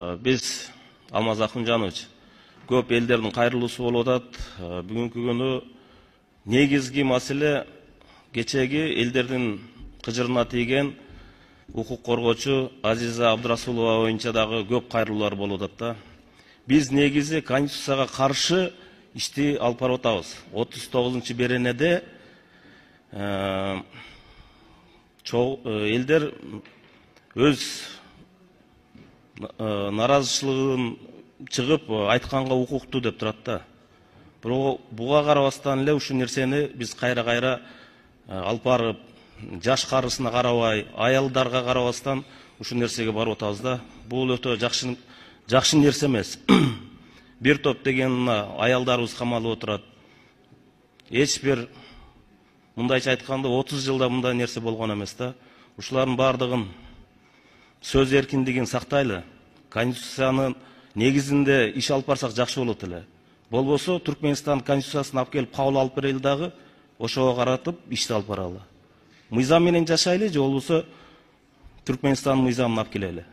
Biz Алмаз Ахунжанович көп елдердің кайрылуусу болуп атат. Бүгүнкү күнү негизги маселе кечеги элдердин кыжырына тийген укук коргоочу Азиза Абдырасулова боюнча дагы көп кайрылуулар болуп атат да. Биз негизи Конституцияга каршы ишти алып барып атабыз. 39-беренеде элдер өз наразычылыгын чыгып айтканга укуктуу деп турат да. Бирок буга карабастан эле ушул нерсени биз кайра алып барып, жаш карысына карабай, аялдарга карабастан ушул нерсеге барып атабыз да. Бул өтө жакшы нерсе эмес. Бир топ деген аялдарыбыз камалып отурат. Эч бир мындайча айтканда 30 жылда мындай нерсе болгон эмес да. Ушулардын бардыгын сөз эркиндигин сактайлы. Конституциянын негизинде иш алып барсак жакшы болот эле. Болбосо Түркменстан конституциясын алып келип кабыл алып берели дагы, ошого каратып ишти алып баралы. Мыйзам менен жашайлы же болбосо Түркменстан мыйзамын алып келели.